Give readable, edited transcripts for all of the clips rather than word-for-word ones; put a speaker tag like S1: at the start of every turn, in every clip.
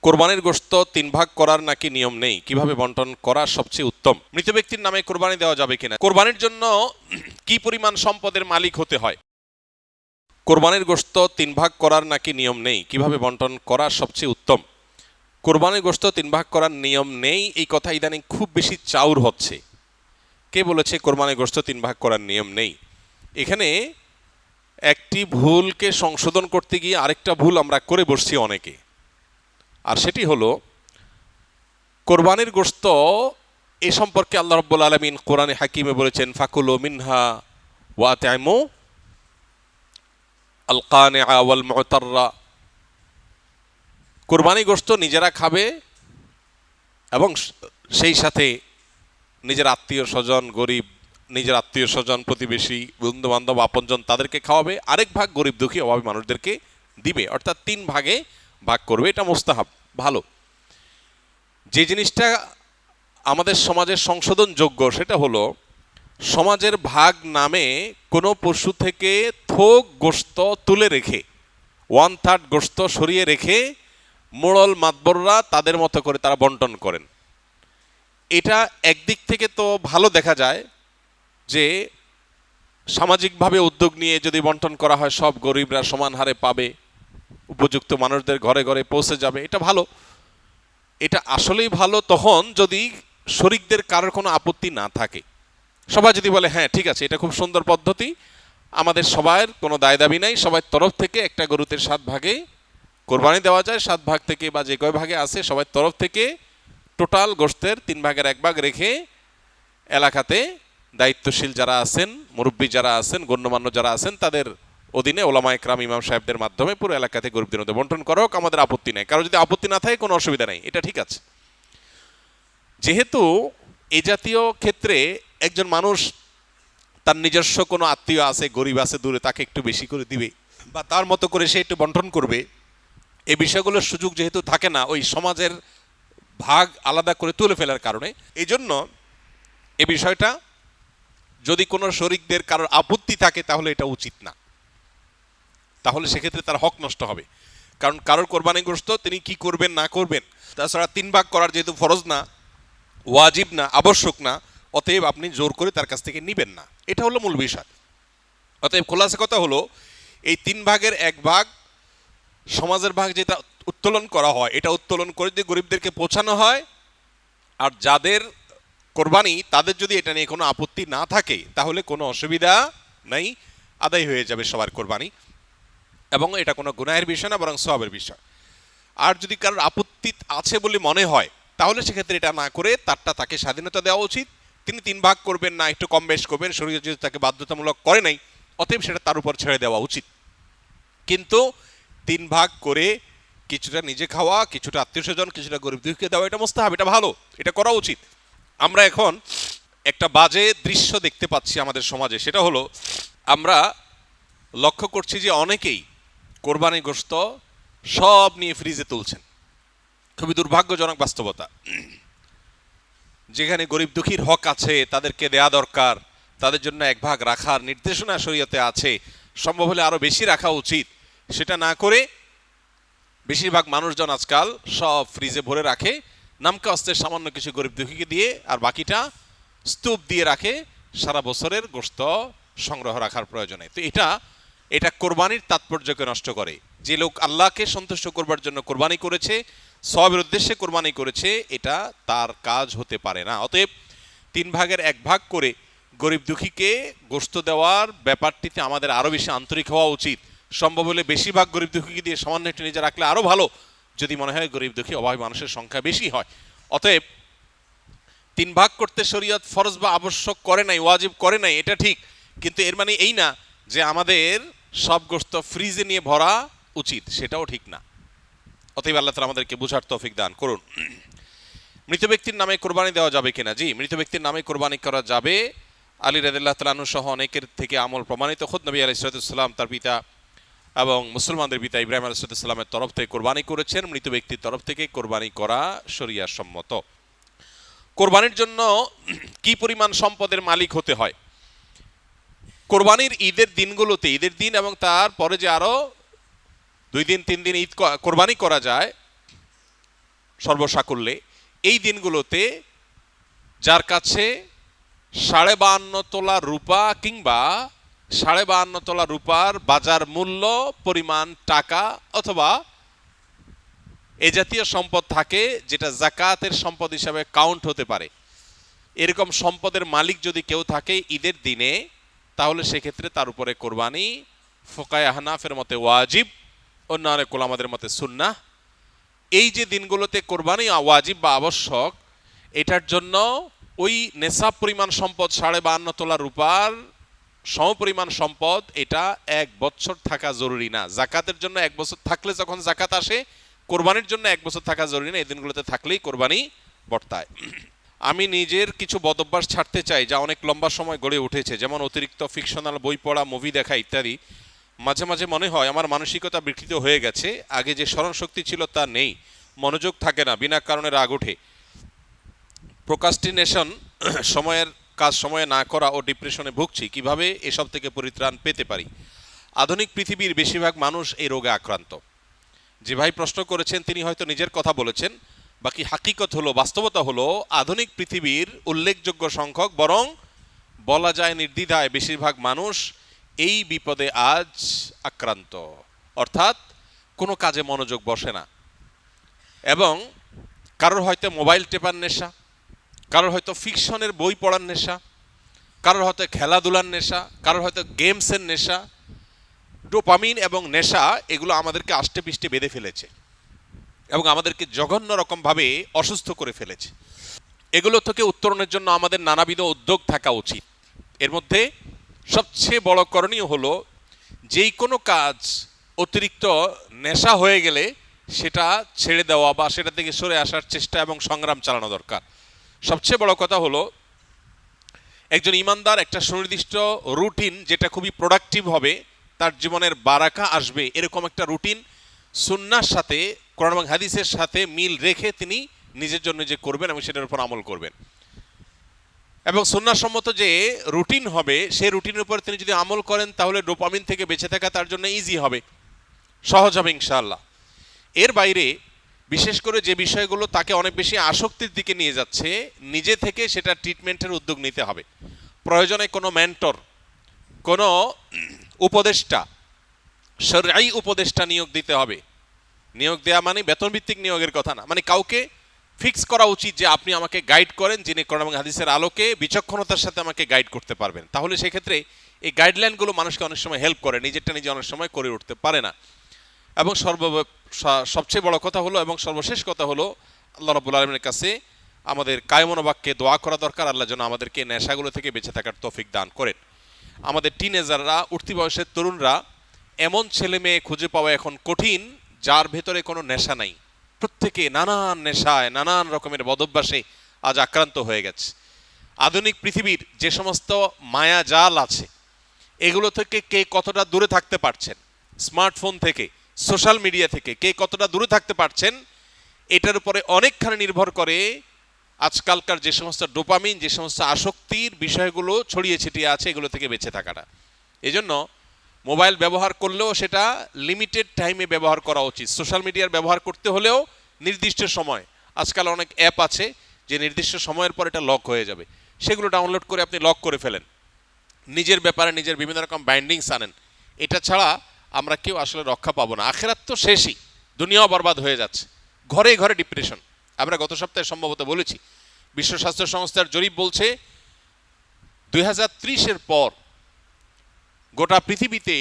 S1: কোরবানির গোশত 3 ভাগ করার নাকি নিয়ম নেই, কিভাবে বন্টন করা সবচেয়ে উত্তম? মৃত ব্যক্তির নামে কোরবানি দেওয়া যাবে কিনা? কোরবানির জন্য কি পরিমাণ সম্পদের মালিক হতে হয়? কোরবানির গোশত 3 ভাগ করার নাকি নিয়ম নেই, কিভাবে বন্টন করা সবচেয়ে উত্তম? কোরবানির গোশত 3 ভাগ করার নিয়ম নেই, এই কথা ইদানিং খুব বেশি চাউর হচ্ছে। কে বলেছে কোরবানির গোশত 3 ভাগ করার নিয়ম নেই? এখানে একটি ভুলকে সংশোধন করতে গিয়ে আরেকটা ভুল আমরা করে বসছি অনেকে। আর সেটি হলো, কোরবানির গোশত এ সম্পর্কে আল্লাহ রাব্বুল আলামিন কোরআনে হাকিমে বলেছেন, ফাকুলু মিনহা ওয়া আত'ইমু আল কানিআ ওয়াল মু'তাররা। কোরবানি গোশত নিজেরা খাবে এবং সেই সাথে নিজের আত্মীয় স্বজন, গরিব, নিজের আত্মীয় স্বজন, প্রতিবেশী, বন্ধু বান্ধব, আপনজন তাদেরকে খাওয়াবে, আরেক ভাগ গরিব দুঃখী অভাবী মানুষদেরকে দিবে, অর্থাৎ 3 ভাগে ভাগ করবে। এটা মুস্তাহাব, ভালো। যে জিনিসটা আমাদের সমাজের সংশোধনযোগ্য সেটা হলো, সমাজের ভাগ নামে কোনো পশু থেকে থোক গোশত তুলে রেখে 1/3 গোশত সরিয়ে রেখে মোড়ল মাতবররা তাদের মতো করে তারা বন্টন করেন। এটা একদিক থেকে তো ভালো দেখা যায় যে সামাজিকভাবে উদ্যোগ নিয়ে যদি বন্টন করা হয় সব গরিবরা সমান হারে পাবে, উপযুক্ত মানুষদের ঘরে ঘরে পৌঁছে যাবে, এটা ভালো। এটা আসলেই ভালো তখন যদি শরিকদের কারোর কোনো আপত্তি না থাকে। সবাই যদি বলে হ্যাঁ ঠিক আছে, এটা খুব সুন্দর পদ্ধতি, আমাদের সবার কোনো দায় দাবি নাই, সবার তরফ থেকে একটা গরুতে 7 ভাগে কোরবানি দেওয়া যায়, 7 ভাগ থেকে বা যে কয় ভাগে আছে সবার তরফ থেকে টোটাল গোশতের 3 ভাগের 1 ভাগ রেখে এলাকাতে দায়িত্বশীল যারা আছেন, মুরব্বী যারা আছেন, গণ্যমান্য যারা আছেন, তাদের অধীনে ওলামা একরাম, ইমাম সাহেবদের মাধ্যমে পুরো এলাকাতে গরিবদের মধ্যে বন্টন করা হোক, আমাদের আপত্তি নেই। কারো যদি আপত্তি না থাকে কোনো অসুবিধা নেই, এটা ঠিক আছে। যেহেতু এই জাতীয় ক্ষেত্রে একজন মানুষ তার নিজস্ব কোনো আত্মীয় আছে, গরিব আছে দূরে, তাকে একটু বেশি করে দিবে বা তার মতো করে সে একটু বন্টন করবে, এই বিষয়গুলোর সুযোগ যেহেতু থাকে না ওই সমাজের ভাগ আলাদা করে তুলে ফেলার কারণে, এই জন্য এই বিষয়টা যদি কোনো শরিকদের কারোর আপত্তি থাকে তাহলে এটা উচিত না, তাহলে সেক্ষেত্রে তার হক নষ্ট হবে। কারণ কারোর কোরবানি গোশত তিনি কি করবেন না করবেন, তাছাড়া 3 ভাগ করার যেহেতু ফরজ না, ওয়াজিব না, আবশ্যক না, অতএব আপনি জোর করে তার কাছ থেকে নিবেন না, এটা হলো মূল বিষয়। অতএব খোলাসা কথা হলো, এই 3 ভাগের 1 ভাগ সমাজের ভাগ যেটা উত্তোলন করা হয়, এটা উত্তোলন করে যদি গরিবদেরকে পৌঁছানো হয়, আর যাদের কোরবানি তাদের যদি এটা নিয়ে কোনো আপত্তি না থাকে তাহলে কোনো অসুবিধা নাই, আদায় হয়ে যাবে সবার কোরবানি, এবং এটা কোনো গুনাহের বিষয় না, বরং সওয়াবের বিষয়। আর যদি কারোর আপত্তি আছে বলে মনে হয় তাহলে সেক্ষেত্রে এটা না করে তারটা তাকে স্বাধীনতা দেওয়া উচিত। তিনি 3 ভাগ করবেন না, একটু কম বেশ করবেন, শরীয়ত যেহেতু তাকে বাধ্যতামূলক করে নাই, অতএব সেটা তার উপর ছেড়ে দেওয়া উচিত। কিন্তু 3 ভাগ করে কিছুটা নিজে খাওয়া, কিছুটা আত্মীয় স্বজন, কিছুটা গরিব দুঃখীকে দেওয়া, এটা মুস্তাহাব, এটা ভালো, এটা করা উচিত। আমরা এখন একটা বাজে দৃশ্য দেখতে পাচ্ছি আমাদের সমাজে, সেটা হলো আমরা লক্ষ্য করছি যে অনেকেই কোরবানি গোশত সব নিয়ে ফ্রিজে তুলছেন। খুবই দুর্ভাগ্যজনক বাস্তবতা। যেখানে গরিব দুঃখীর হক আছে, তাদেরকে দেয়া দরকার, তাদের জন্য 1 ভাগ রাখার নির্দেশনা শরীয়তে আছে, সম্ভব হলে আরো বেশি রাখা উচিত, সেটা না করে বেশিরভাগ মানুষজন আজকাল সব ফ্রিজে ভরে রাখে, নামকে অস্তে সামান্য কিছু গরিব দুঃখীকে দিয়ে, আর বাকিটা স্তূপ দিয়ে রাখে সারা বছরের গোশত সংগ্রহ রাখার প্রয়োজনে। তো এটা কোরবানির তাৎপর্যকে নষ্ট করে। যে লোক আল্লাহকে সন্তুষ্ট করবার জন্য কোরবানি করেছে, সওয়াবের উদ্দেশ্যে কোরবানি করেছে, এটা তার কাজ হতে পারে না। অতএব 3 ভাগের 1 ভাগ করে গরিব দুঃখীকে গোশত দেওয়ার ব্যাপারটিতে আমাদের আরও বেশি আন্তরিক হওয়া উচিত। সম্ভব হলে বেশিরভাগ গরিব দুঃখীকে দিয়ে সামান্য একটু নিজে রাখলে আরও ভালো, যদি মনে হয় গরিব দুঃখী অভাবী মানুষের সংখ্যা বেশি হয়। অতএব 3 ভাগ করতে শরীয়ত ফরজ বা আবশ্যক করে নাই, ওয়াজিব করে নাই, এটা ঠিক, কিন্তু এর মানে এই না যে আমাদের সব গোশত ফ্রিজে নিয়ে ভরা উচিত, সেটাও ঠিক না। অতএব আল্লাহ তাআলা আমাদেরকে বুঝার তৌফিক দান করুন। মৃত ব্যক্তির নামে কোরবানি দেওয়া যাবে কিনা? জি, মৃত ব্যক্তির নামে কোরবানি করা যাবে। আলী রাদিয়াল্লাহু তাআলা আনহু সহ অনেকের থেকে আমল প্রমাণিত। খুদ নবী আলাইহিস সালাম তার পিতা এবং মুসলমানদের পিতা ইব্রাহিম আলাইহিস সালামের তরফ থেকে কোরবানি করেছেন। মৃত ব্যক্তির তরফ থেকে কোরবানি করা শরিয়াহ সম্মত। কোরবানির জন্য কি পরিমাণ সম্পদের মালিক হতে হয়? কোরবানির ঈদের দিনগুলোতে, ঈদের দিন এবং তার পরে যে আরো 2 দিন 3 দিন ঈদ কোরবানি করা যায়, সর্বসাকুল্যে এই দিনগুলোতে যার কাছে 52.5 তোলা রূপা কিংবা 52.5 তোলা রূপার বাজার মূল্য পরিমাণ টাকা অথবা এ জাতীয় সম্পদ থাকে যেটা জাকাতের সম্পদ হিসাবে কাউন্ট হতে পারে, এরকম সম্পদের মালিক যদি কেউ থাকে ঈদের দিনে, তাহলে সেক্ষেত্রে তার উপরে কোরবানি ফুকায়ে আহনাফের মতে ওয়াজিব, অন্য অনেক উলামাদের মতে সুন্নাহ। এই যে দিনগুলোতে কোরবানি ওয়াজিব বা আবশ্যক, এটার জন্য ওই নেশাব পরিমাণ সম্পদ 52.5 তোলা রূপার সমপরিমাণ সম্পদ এটা 1 বছর থাকা জরুরি না। জাকাতের জন্য 1 বছর থাকলে যখন জাকাত আসে, কোরবানির জন্য 1 বছর থাকা জরুরি না। এই দিনগুলোতে থাকলেই কোরবানি বর্তায়। আমি নিজের কিছু বদভ্যাস ছাড়তে চাই যা অনেক লম্বা সময় গড়ে উঠেছে, যেমন অতিরিক্ত ফিকশনাল বই পড়া, মুভি দেখা ইত্যাদি। মাঝে মাঝে মনে হয় আমার মানসিকতা বিকৃত হয়ে গেছে, আগে যে স্মরণশক্তি ছিল তা নেই, মনোযোগ থাকে না, বিনা কারণে রাগ ওঠে। প্রোক্রাস্টিনেশন, সময়ের কাজ সময়ে না করা ও ডিপ্রেশনে ভুগছি, কিভাবে এসব থেকে পরিত্রাণ পেতে পারি? আধুনিক পৃথিবীর বেশিরভাগ মানুষ এই রোগে আক্রান্ত। যে ভাই প্রশ্ন করেছেন তিনি হয়তো নিজের কথা বলেছেন, বাকি হাকিকত হলো, বাস্তবতা হলো আধুনিক পৃথিবীর উল্লেখযোগ্য সংখ্যক, বরং বলা যায় নির্দ্বিধায় বেশিরভাগ মানুষ এই বিপদে আজ আক্রান্ত। অর্থাৎ কোনো কাজে মনোযোগ বসে না, এবং কারোর হয়তো মোবাইল টেপার নেশা, কারোর হয়তো ফিকশনের বই পড়ার নেশা, কারোর হয়তো খেলাধুলার নেশা, কারোর হয়তো গেমসের নেশা। ডোপামিন এবং নেশা এগুলো আমাদেরকে আষ্টে পিষ্টে বেঁধে ফেলেছে এবং আমাদেরকে জঘন্য রকমভাবে অসুস্থ করে ফেলেছে। এগুলো থেকে উত্তরণের জন্য আমাদের নানাবিধ উদ্যোগ থাকা উচিত। এর মধ্যে সবচেয়ে বড় করণীয় হলো যেই কোনো কাজ অতিরিক্ত নেশা হয়ে গেলে সেটা ছেড়ে দেওয়া বা সেটা থেকে সরে আসার চেষ্টা এবং সংগ্রাম চালানো দরকার। সবচেয়ে বড় কথা হলো একজন ইমানদার একটা সুনির্দিষ্ট রুটিন, যেটা খুবই প্রোডাক্টিভ হবে, তার জীবনের বারাকা আসবে, এরকম একটা রুটিন সুন্নাহর সাথে, কোরআন এবং হাদিসের সাথে মিল রেখে তিনি নিজের জন্য যে করবেন এবং সেটার উপর আমল করবেন। এবং সুন্নাহসম্মত যে রুটিন হবে সেই রুটিনের উপর তিনি যদি আমল করেন, তাহলে ডোপামিন থেকে বেঁচে থাকা তার জন্য ইজি হবে, সহজ হবে ইনশাআল্লাহ। এর বাইরে বিশেষ করে যে বিষয়গুলো তাকে অনেক বেশি আসক্তির দিকে নিয়ে যাচ্ছে, নিজে থেকে সেটা ট্রিটমেন্টের উদ্যোগ নিতে হবে। প্রয়োজনে কোনো মেন্টর, কোনো উপদেষ্টা, শরঈ উপদেষ্টা নিয়োগ দিতে হবে। নিয়োগ দেওয়া মানে বেতনভিত্তিক নিয়োগের কথা না, মানে কাউকে ফিক্স করা উচিত যে আপনি আমাকে গাইড করেন, যিনি কোরআন এবং হাদিসের আলোকে বিচক্ষণতার সাথে আমাকে গাইড করতে পারবেন। তাহলে সেক্ষেত্রে এই গাইডলাইনগুলো মানুষকে অনেক সময় হেল্প করে, নিজেরটা নিজে অনেক সময় করে উঠতে পারে না। এবং সবচেয়ে বড় কথা হলো এবং সর্বশেষ কথা হলো আল্লাহ রাব্বুল আলামিনের কাছে আমাদের কায়মন বাক্যে দোয়া করা দরকার, আল্লাহ যেন আমাদেরকে নেশাগুলো থেকে বেঁচে থাকার তৌফিক দান করেন। আমাদের টিনেজাররা, উঠতি বয়সের তরুণরা, এমন ছেলে মেয়ে খুঁজে পাওয়া এখন কঠিন যার ভেতরে কোনো নেশা নাই। প্রত্যেকে নানান নেশায়, নানান রকমের বদভ্যাসে আজ আক্রান্ত হয়ে গেছে। আধুনিক পৃথিবীর যে সমস্ত মায়া জাল আছে এগুলো থেকে কে কতটা দূরে থাকতে পারছেন, স্মার্টফোন থেকে, সোশ্যাল মিডিয়া থেকে কে কতটা দূরে থাকতে পারছেন, এটার উপরে অনেকখানি নির্ভর করে আজকালকার যে সমস্ত ডোপামিন, যে সমস্ত আসক্তির বিষয়গুলো ছড়িয়ে ছিটিয়ে আছে, এগুলো থেকে বেঁচে থাকাটা। এজন্য মোবাইল ব্যবহার করলেও সেটা লিমিটেড টাইমে ব্যবহার করা উচিত। সোশ্যাল মিডিয়ার ব্যবহার করতে হলেও নির্দিষ্ট সময়, আজকাল অনেক অ্যাপ আছে যে নির্দিষ্ট সময়ের পর এটা লক হয়ে যাবে, সেগুলো ডাউনলোড করে আপনি লক করে ফেলেন, নিজের ব্যাপারে নিজের বিভিন্ন রকম বাইন্ডিংস আনেন। এটা ছাড়া আমরা কেউ আসলে রক্ষা পাবো না। আখেরাত তো শেষই, দুনিয়াও বরবাদ হয়ে যাচ্ছে, ঘরে ঘরে ডিপ্রেশন। আমরা গত সপ্তাহে সম্ভবত বলেছি, বিশ্ব স্বাস্থ্য সংস্থার জরিপ বলছে 2030-এর পর গোটা পৃথিবীতে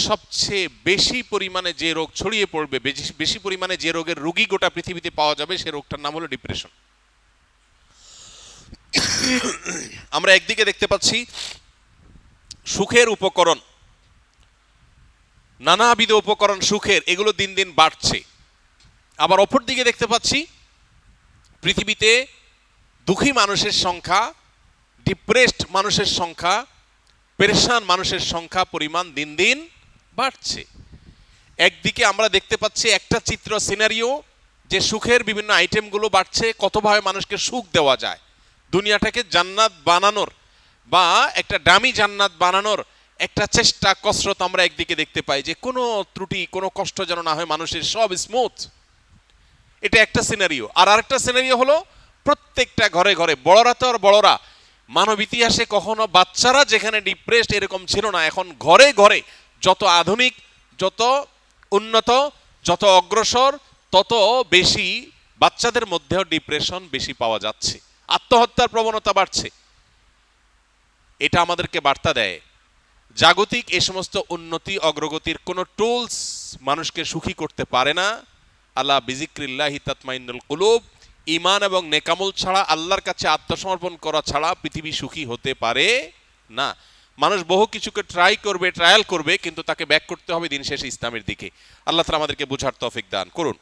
S1: সবচেয়ে বেশি পরিমাণে যে রোগ ছড়িয়ে পড়বে, বেশি পরিমাণে যে রোগের রোগী গোটা পৃথিবীতে পাওয়া যাবে, সে রোগটার নাম হলো ডিপ্রেশন। আমরা একদিকে দেখতে পাচ্ছি সুখের উপকরণ, নানাবিধ উপকরণ সুখের, এগুলো দিন দিন বাড়ছে। আবার অপর দিকে দেখতে পাচ্ছি পৃথিবীতে দুঃখী মানুষের সংখ্যা, ডিপ্রেসড মানুষের সংখ্যা, পেরেশান মানুষের সংখ্যা, পরিমাণ দিন দিন বাড়ছে। একদিকে আমরা দেখতে পাচ্ছি একটা চিত্র, সিনারিও, যে সুখের বিভিন্ন আইটেমগুলো বাড়ছে, কতভাবে মানুষকে সুখ দেওয়া যায়, দুনিয়াটাকে জান্নাত বানানোর বা একটা দামি জান্নাত বানানোর একটা চেষ্টা, কসরত আমরা একদিকে দেখতে পাই, যে কোনো ত্রুটি, কোনো কষ্ট যেন না হয় মানুষের, সব স্মুথ। এটা একটা সিনারিও। আর আরেকটা সিনারিও হলো প্রত্যেকটা ঘরে ঘরে, বড়রা তো আর বড়রা, মানব ইতিহাসে কখনো বাচ্চারা যেখানে ডিপ্রেসড এরকম ছিল না, এখন ঘরে ঘরে যত আধুনিক, যত উন্নত, যত অগ্রসর, তত বেশি বাচ্চাদের মধ্যেও ডিপ্রেশন বেশি পাওয়া যাচ্ছে, আত্মহত্যার প্রবণতা বাড়ছে। এটা আমাদেরকে বার্তা দেয় জাগতিক এই সমস্ত উন্নতি অগ্রগতির কোনো টুলস মানুষকে সুখী করতে পারে না। আল্লাহ বিজিক্রিল্লাহি তাতমাইন্নুল কুলুব, ঈমান এবং নেকামল ছাড়া, আল্লাহর কাছে আত্মসমর্পণ করা ছাড়া পৃথিবী সুখী হতে পারে না। মানুষ বহু কিছুকে ট্রায়াল করবে, কিন্তু তাকে ব্যাক করতে হবে দিন শেষে ইসলামের দিকে। আল্লাহ তাআলা আমাদেরকে বুঝার তৌফিক দান করুন।